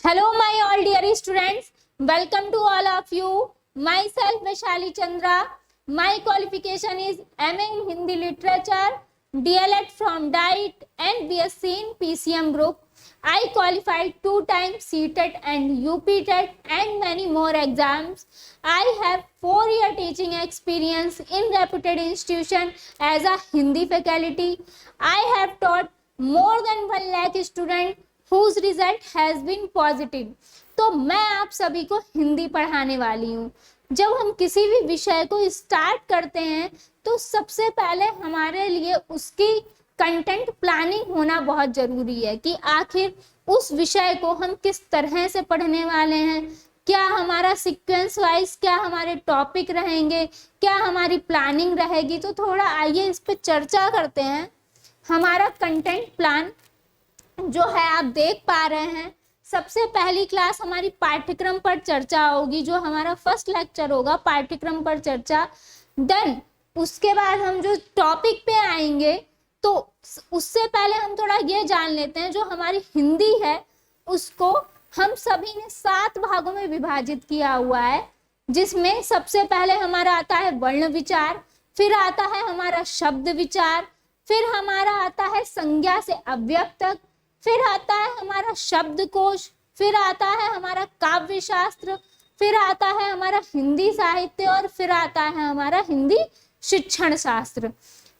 Hello, my all dear students. Welcome to all of you. Myself, Vaishali Chandra. My qualification is MA in Hindi Literature, DLED from DIET and BSc in PCM group. I qualified 2 times CTET and UPTET and many more exams. I have 4-year teaching experience in reputed institution as a Hindi faculty. I have taught more than 1 lakh students whose result has been positive. तो मैं आप सभी को हिंदी पढ़ाने वाली हूँ। जब हम किसी भी विषय को स्टार्ट करते हैं तो सबसे पहले हमारे लिए उसकी कंटेंट प्लानिंग होना बहुत जरूरी है कि आखिर उस विषय को हम किस तरह से पढ़ने वाले हैं, क्या हमारा सीक्वेंस वाइज, क्या हमारे टॉपिक रहेंगे, क्या हमारी प्लानिंग रहेगी। तो थोड़ा आइए इस पे चर्चा करते हैं। हमारा कंटेंट प्लान जो है आप देख पा रहे हैं, सबसे पहली क्लास हमारी पाठ्यक्रम पर चर्चा होगी, जो हमारा फर्स्ट लेक्चर होगा पाठ्यक्रम पर चर्चा। देन उसके बाद हम जो टॉपिक पे आएंगे तो उससे पहले हम थोड़ा ये जान लेते हैं, जो हमारी हिंदी है उसको हम सभी ने 7 भागों में विभाजित किया हुआ है, जिसमें सबसे पहले हमारा आता है वर्ण विचार, फिर आता है हमारा शब्द विचार, फिर हमारा आता है संज्ञा से अव्यय तक, फिर आता है हमारा शब्दकोश, फिर आता है हमारा काव्य शास्त्र, फिर आता है हमारा हिंदी साहित्य और फिर आता है हमारा हिंदी शिक्षण शास्त्र।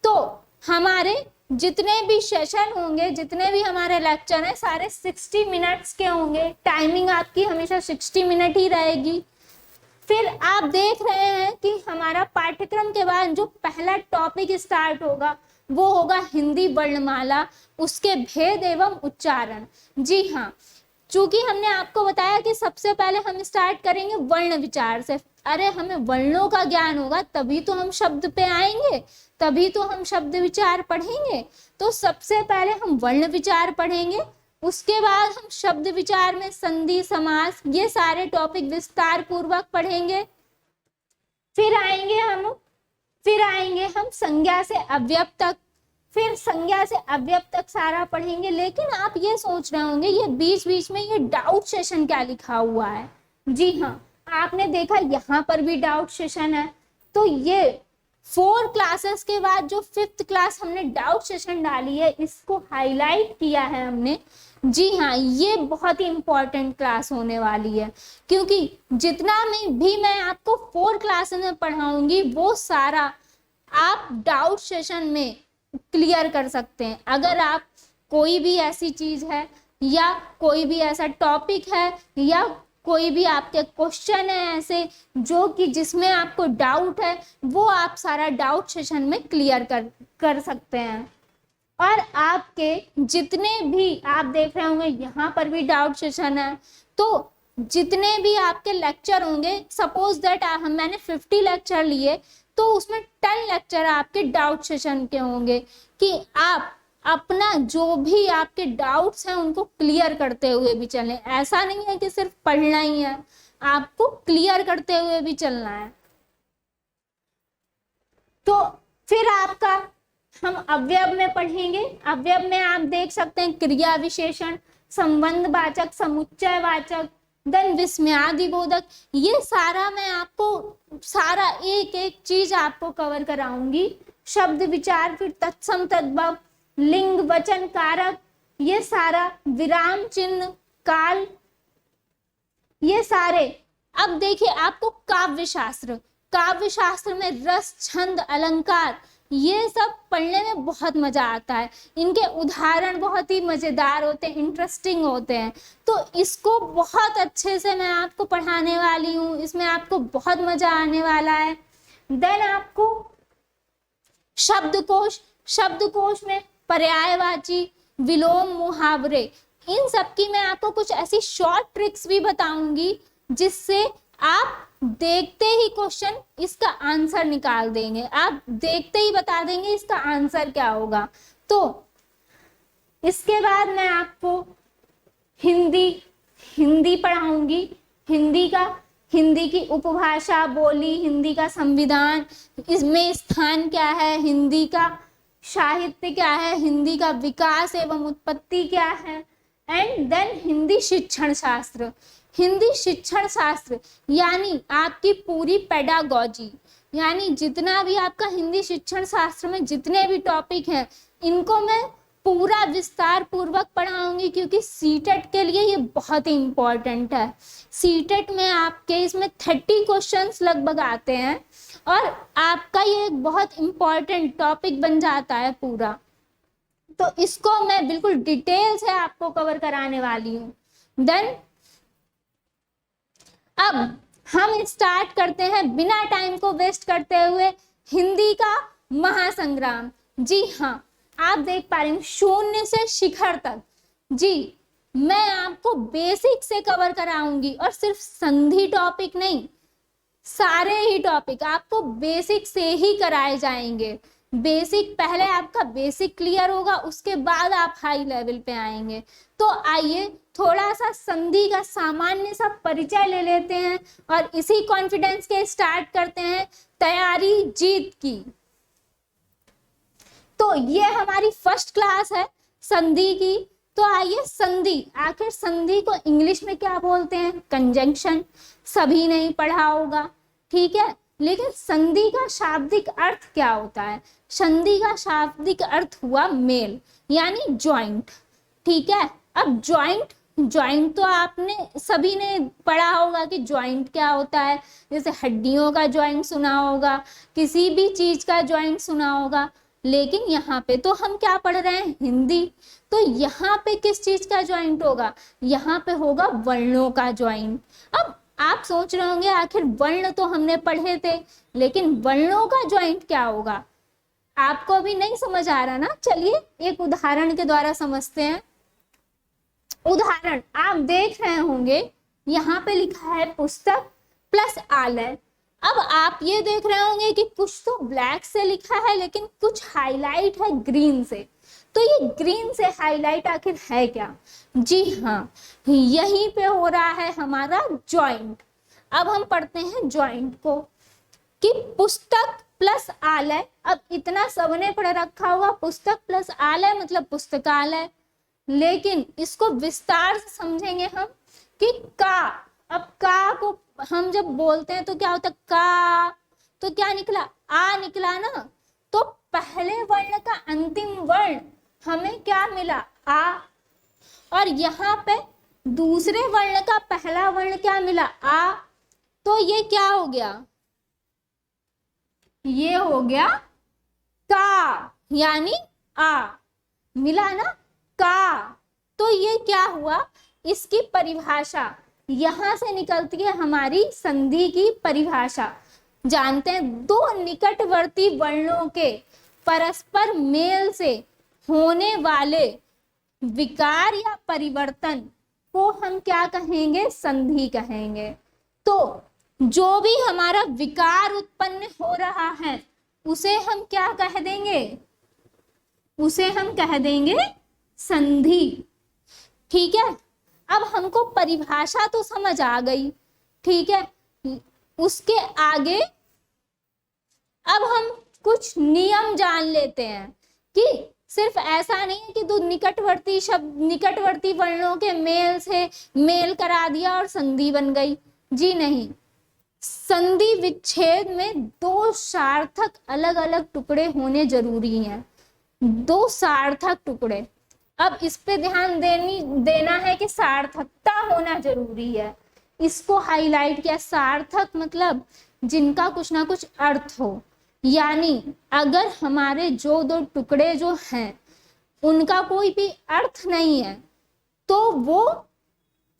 तो हमारे जितने भी सेशन होंगे, जितने भी हमारे लेक्चर हैं, सारे 60 मिनट्स के होंगे। टाइमिंग आपकी हमेशा 60 मिनट ही रहेगी। फिर आप देख रहे हैं कि हमारा पाठ्यक्रम के बाद जो पहला टॉपिक स्टार्ट होगा वो होगा हिंदी वर्णमाला, उसके भेद एवं उच्चारण। जी हाँ, चूंकि हमने आपको बताया कि सबसे पहले हम स्टार्ट करेंगे वर्ण विचार से। अरे हमें वर्णों का ज्ञान होगा तभी तो हम शब्द पे आएंगे, तभी तो हम शब्द विचार पढ़ेंगे। तो सबसे पहले हम वर्ण विचार पढ़ेंगे, उसके बाद हम शब्द विचार में संधि, समास, ये सारे टॉपिक विस्तार पूर्वक पढ़ेंगे। फिर आएंगे हम संज्ञा से अव्यय तक, फिर संज्ञा से अव्यय तक सारा पढ़ेंगे। लेकिन आप ये सोच रहे होंगे ये बीच बीच में ये डाउट सेशन क्या लिखा हुआ है। जी हाँ, आपने देखा यहाँ पर भी डाउट सेशन है। तो ये 4 क्लासेस के बाद जो 5th क्लास हमने डाउट सेशन डाली है, इसको हाईलाइट किया है हमने। जी हाँ, ये बहुत ही इंपॉर्टेंट क्लास होने वाली है, क्योंकि जितना मैं आपको 4 क्लासेस में पढ़ाऊंगी वो सारा आप डाउट सेशन में क्लियर कर सकते हैं। अगर आप कोई भी ऐसी चीज है या कोई भी ऐसा टॉपिक है या कोई भी आपके क्वेश्चन है ऐसे जो कि जिसमें आपको डाउट है, वो आप सारा डाउट सेशन में क्लियर कर सकते हैं। और आपके जितने भी आप देख रहे होंगे यहाँ पर भी डाउट सेशन है, तो जितने भी आपके लेक्चर होंगे, सपोज दैट मैंने 50 लेक्चर लिए तो उसमें 10 लेक्चर आपके डाउट सेशन के होंगे, कि आप अपना जो भी आपके डाउट्स हैं उनको क्लियर करते हुए भी चलें। ऐसा नहीं है कि सिर्फ पढ़ना ही है, आपको क्लियर करते हुए भी चलना है। तो फिर आपका हम अवयव में पढ़ेंगे। अवयव में आप देख सकते हैं क्रिया विशेषण, संबंधवाचक, समुच्चयवाचक, देन विस्मयादिबोधक। ये सारा मैं आपको सारा एक एक चीज आपको कवर कराऊंगी। शब्द विचार, फिर तत्सम तद्भव, लिंग, वचन, कारक, ये सारा, विराम चिन्ह, काल, ये सारे। अब देखिए आपको काव्य शास्त्र में रस, छंद, अलंकार, ये सब पढ़ने में बहुत मजा आता है। इनके उदाहरण बहुत ही मजेदार होते हैं, इंटरेस्टिंग होते हैं। तो इसको बहुत अच्छे से मैं आपको पढ़ाने वाली हूँ, इसमें आपको बहुत मजा आने वाला है। देन आपको शब्दकोश में पर्यायवाची, विलोम, मुहावरे, इन सब की मैं आपको कुछ ऐसी शॉर्ट ट्रिक्स भी बताऊंगी जिससे आप देखते ही क्वेश्चन इसका आंसर निकाल देंगे, आप देखते ही बता देंगे इसका आंसर क्या होगा। तो इसके बाद मैं आपको हिंदी पढ़ाऊंगी। हिंदी की उपभाषा, बोली, हिंदी का संविधान, इसमें स्थान क्या है, हिंदी का साहित्य क्या है, हिंदी का विकास एवं उत्पत्ति क्या है, एंड देन हिंदी शिक्षण शास्त्र। हिंदी शिक्षण शास्त्र यानी आपकी पूरी पेडागॉजी, यानी जितना भी आपका हिंदी शिक्षण शास्त्र में जितने भी टॉपिक हैं इनको मैं पूरा विस्तार पूर्वक पढ़ाऊंगी, क्योंकि सीटेट के लिए ये बहुत ही इम्पोर्टेंट है। सीटेट में आपके इसमें 30 क्वेश्चंस लगभग आते हैं और आपका ये एक बहुत इम्पोर्टेंट टॉपिक बन जाता है पूरा। तो इसको मैं बिल्कुल डिटेल से आपको कवर कराने वाली हूँ। देन अब हम स्टार्ट करते हैं बिना टाइम को वेस्ट करते हुए हिंदी का महासंग्राम। जी हाँ, आप देख पा रहे हैं शून्य से शिखर तक। जी, मैं आपको बेसिक से कवर कराऊंगी और सिर्फ संधि टॉपिक नहीं, सारे ही टॉपिक आपको बेसिक से ही कराए जाएंगे। बेसिक पहले आपका बेसिक क्लियर होगा, उसके बाद आप हाई लेवल पे आएंगे। तो आइए थोड़ा सा संधि का सामान्य सा परिचय ले लेते हैं और इसी कॉन्फिडेंस के स्टार्ट करते हैं तैयारी जीत की। तो ये हमारी फर्स्ट क्लास है संधि की। तो आइए संधि, आखिर संधि को इंग्लिश में क्या बोलते हैं? कंजंक्शन। सभी नहीं पढ़ा होगा, ठीक है, लेकिन संधि का शाब्दिक अर्थ क्या होता है? संधि का शाब्दिक अर्थ हुआ मेल, यानी जॉइंट, ठीक है। अब जॉइंट तो आपने सभी ने पढ़ा होगा कि जॉइंट क्या होता है। जैसे हड्डियों का जॉइंट सुना होगा, किसी भी चीज का जॉइंट सुना होगा, लेकिन यहाँ पे तो हम क्या पढ़ रहे हैं? हिंदी। तो यहाँ पे किस चीज का जॉइंट होगा? यहाँ पे होगा वर्णों का जॉइंट। अब आप सोच रहे होंगे आखिर वर्ण तो हमने पढ़े थे, लेकिन वर्णों का जॉइंट क्या होगा? आपको अभी नहीं समझ आ रहा ना? चलिए एक उदाहरण के द्वारा समझते हैं। उदाहरण आप देख रहे होंगे, यहाँ पे लिखा है पुस्तक प्लस आलय। अब आप ये देख रहे होंगे कि कुछ तो ब्लैक से लिखा है लेकिन कुछ हाईलाइट है ग्रीन से। तो ये ग्रीन से हाईलाइट आखिर है क्या? जी हाँ, यहीं पे हो रहा है हमारा जॉइंट। अब हम पढ़ते हैं जॉइंट को कि पुस्तक प्लस आलय। अब इतना सबने पढ़ रखा होगा, पुस्तक प्लस आलय मतलब पुस्तकालय, लेकिन इसको विस्तार से समझेंगे हम कि का। अब का को हम जब बोलते हैं तो क्या होता है? का तो क्या निकला? आ निकला ना। तो पहले वर्ण का अंतिम वर्ण हमें क्या मिला? आ। और यहाँ पे दूसरे वर्ण का पहला वर्ण क्या मिला? आ। तो ये क्या हो गया? ये हो गया का, यानी आ। मिला ना का। तो ये क्या हुआ? इसकी परिभाषा यहां से निकलती है, हमारी संधि की परिभाषा। जानते हैं, दो निकटवर्ती वर्णों के परस्पर मेल से होने वाले विकार या परिवर्तन को हम क्या कहेंगे? संधि कहेंगे। तो जो भी हमारा विकार उत्पन्न हो रहा है उसे हम क्या कह देंगे? उसे हम कह देंगे संधि, ठीक है। अब हमको परिभाषा तो समझ आ गई, ठीक है। उसके आगे अब हम कुछ नियम जान लेते हैं कि सिर्फ ऐसा नहीं है कि दो निकटवर्ती शब्द, निकटवर्ती वर्णों के मेल से मेल करा दिया और संधि बन गई। जी नहीं, संधि विच्छेद में दो सार्थक अलग अलग टुकड़े होने जरूरी हैं। दो सार्थक टुकड़े। अब इस पे ध्यान देना है कि सार्थकता होना जरूरी है। इसको हाईलाइट किया। सार्थक मतलब जिनका कुछ ना कुछ अर्थ हो, यानी अगर हमारे जो दो टुकड़े जो हैं उनका कोई भी अर्थ नहीं है तो वो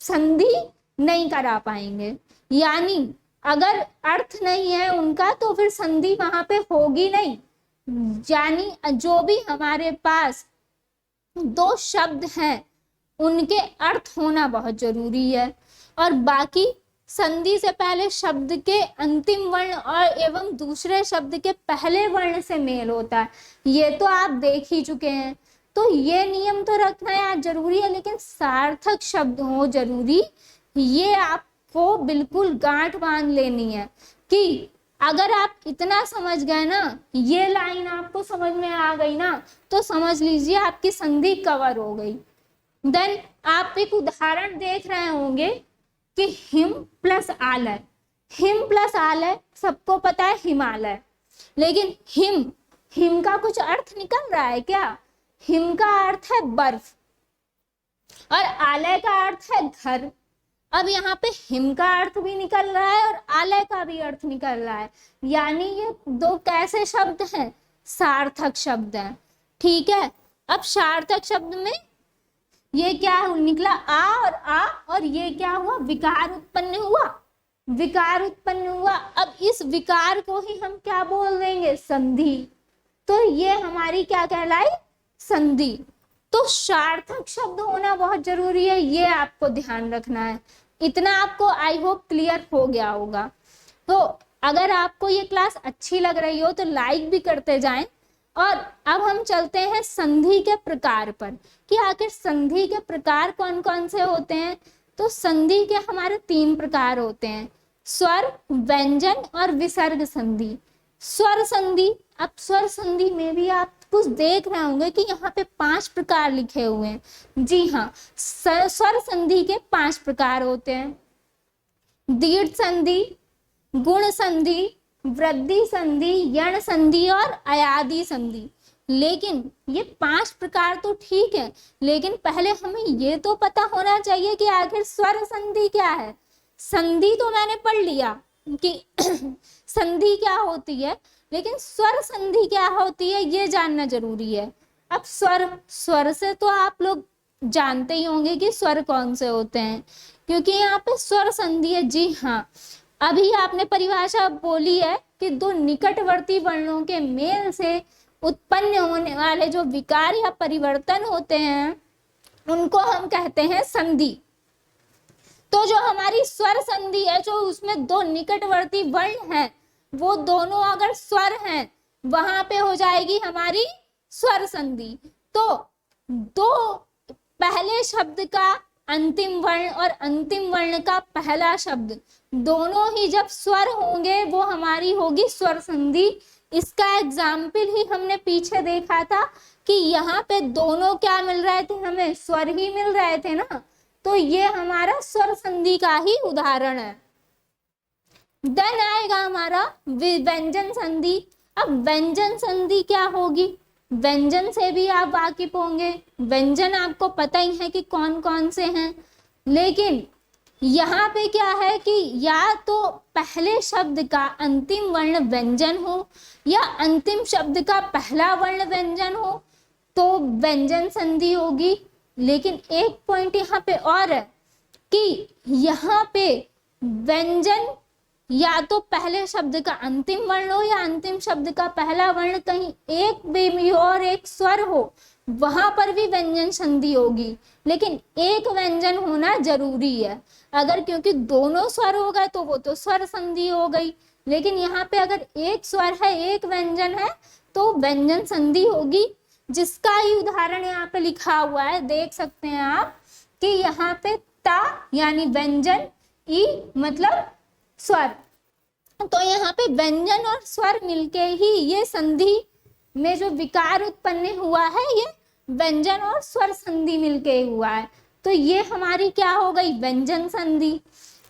संधि नहीं करा पाएंगे। यानी अगर अर्थ नहीं है उनका तो फिर संधि वहां पे होगी नहीं। यानी जो भी हमारे पास दो शब्द हैं उनके अर्थ होना बहुत जरूरी है, और बाकी संधि से पहले शब्द के अंतिम वर्ण और एवं दूसरे शब्द के पहले वर्ण से मेल होता है। ये तो आप देख ही चुके हैं। तो ये नियम तो रखना यार जरूरी है, लेकिन सार्थक शब्द हो जरूरी। ये आपको बिल्कुल गांठ बांध लेनी है कि अगर आप इतना समझ गए ना, ये लाइन आपको समझ में आ गई ना, तो समझ लीजिए आपकी संधि कवर हो गई। देन आप एक उदाहरण देख रहे होंगे कि हिम प्लस आलय, हिम प्लस आलय सबको पता है हिमालय, लेकिन हिम, हिम का कुछ अर्थ निकल रहा है क्या? हिम का अर्थ है बर्फ और आलय का अर्थ है घर। अब यहाँ पे हिम का अर्थ भी निकल रहा है और आलय का भी अर्थ निकल रहा है, यानी ये दो कैसे शब्द हैं? सार्थक शब्द हैं। ठीक है, अब सार्थक शब्द में ये क्या निकला? आ और ये क्या हुआ? विकार उत्पन्न हुआ, विकार उत्पन्न हुआ। अब इस विकार को ही हम क्या बोल देंगे? संधि। तो ये हमारी क्या कहलाई? संधि। तो सार्थक शब्द होना बहुत जरूरी है, ये आपको ध्यान रखना है। इतना आपको आई होप क्लियर हो गया होगा। तो अगर आपको ये क्लास अच्छी लग रही हो तो लाइक भी करते जाएं। और अब हम चलते हैं संधि के प्रकार पर कि आखिर संधि के प्रकार कौन कौन से होते हैं। तो संधि के हमारे 3 प्रकार होते हैं, स्वर, व्यंजन और विसर्ग संधि। स्वर संधि, अब स्वर संधि में भी आप कुछ देख रहे होंगे कि यहाँ पे 5 प्रकार लिखे हुए हैं। जी हाँ, स्वर संधि के 5 प्रकार होते हैं, दीर्घ संधि, गुण संधि, वृद्धि संधि, यण संधि और अयादि संधि। लेकिन ये 5 प्रकार तो ठीक है, लेकिन पहले हमें ये तो पता होना चाहिए कि आखिर स्वर संधि क्या है। संधि तो मैंने पढ़ लिया कि संधि क्या होती है, लेकिन स्वर संधि क्या होती है ये जानना जरूरी है। अब स्वर, स्वर से तो आप लोग जानते ही होंगे कि स्वर कौन से होते हैं, क्योंकि यहाँ पे स्वर संधि है। जी हाँ, अभी आपने परिभाषा बोली है कि दो निकटवर्ती वर्णों के मेल से उत्पन्न होने वाले जो विकार या परिवर्तन होते हैं उनको हम कहते हैं संधि। तो जो हमारी स्वर संधि है, जो उसमें 2 निकटवर्ती वर्ण हैं, वो दोनों अगर स्वर हैं, वहां पे हो जाएगी हमारी स्वर संधि। तो 2 पहले शब्द का अंतिम वर्ण और अंतिम वर्ण का पहला शब्द दोनों ही जब स्वर होंगे वो हमारी होगी स्वर संधि। इसका एग्जाम्पल ही हमने पीछे देखा था कि यहाँ पे दोनों क्या मिल रहे थे? हमें स्वर ही मिल रहे थे ना। तो ये हमारा स्वर संधि का ही उदाहरण है। देन आएगा हमारा व्यंजन संधि। अब व्यंजन संधि क्या होगी? व्यंजन से भी आप वाकिफ होंगे, व्यंजन आपको पता ही है कि कौन कौन से हैं, लेकिन यहाँ पे क्या है कि या तो पहले शब्द का अंतिम वर्ण व्यंजन हो या अंतिम शब्द का पहला वर्ण व्यंजन हो तो व्यंजन संधि होगी। लेकिन एक पॉइंट यहाँ पे और है कि यहाँ पे व्यंजन या तो पहले शब्द का अंतिम वर्ण हो या अंतिम शब्द का पहला वर्ण कहीं एक भी और एक स्वर हो, वहां पर भी व्यंजन संधि होगी। लेकिन एक व्यंजन होना जरूरी है, अगर क्योंकि दोनों स्वर हो गए तो वो तो स्वर संधि हो गई, लेकिन यहाँ पे अगर एक स्वर है एक व्यंजन है तो व्यंजन संधि होगी। जिसका ही उदाहरण यहाँ पे लिखा हुआ है, देख सकते हैं आप कि यहाँ पे ता यानी व्यंजन, ई मतलब स्वर। तो यहाँ पे व्यंजन और स्वर मिलके ही ये संधि में जो विकार उत्पन्न हुआ है ये व्यंजन और स्वर संधि मिलके हुआ है। तो ये हमारी क्या हो गई? व्यंजन संधि।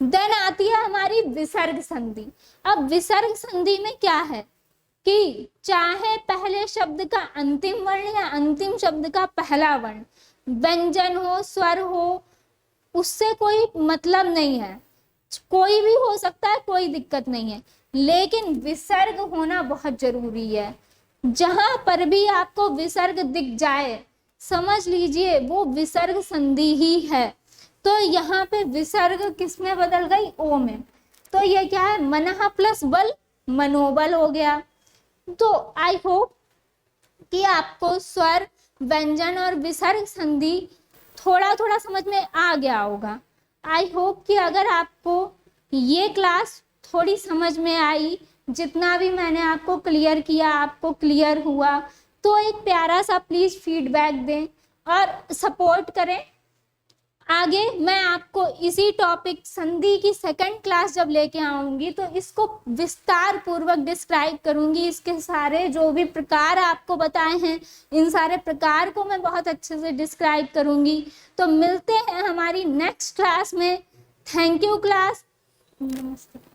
देन आती है हमारी विसर्ग संधि। अब विसर्ग संधि में क्या है कि चाहे पहले शब्द का अंतिम वर्ण या अंतिम शब्द का पहला वर्ण व्यंजन हो स्वर हो, उससे कोई मतलब नहीं है, कोई भी हो सकता है, कोई दिक्कत नहीं है, लेकिन विसर्ग होना बहुत जरूरी है। जहां पर भी आपको विसर्ग दिख जाए समझ लीजिए वो विसर्ग संधि ही है। तो यहाँ पे विसर्ग किस में बदल गई? ओ में। तो ये क्या है? मनः प्लस बल, मनोबल हो गया। तो आई होप कि आपको स्वर, व्यंजन और विसर्ग संधि थोड़ा थोड़ा समझ में आ गया होगा। आई होप कि अगर आपको ये क्लास थोड़ी समझ में आई, जितना भी मैंने आपको क्लियर किया आपको क्लियर हुआ, तो एक प्यारा सा प्लीज फीडबैक दें और सपोर्ट करें। आगे मैं आपको इसी टॉपिक संधि की सेकंड क्लास जब लेके आऊंगी तो इसको विस्तार पूर्वक डिस्क्राइब करूंगी। इसके सारे जो भी प्रकार आपको बताए हैं, इन सारे प्रकार को मैं बहुत अच्छे से डिस्क्राइब करूंगी। तो मिलते हैं हमारी नेक्स्ट क्लास में। Thank you class. नमस्ते।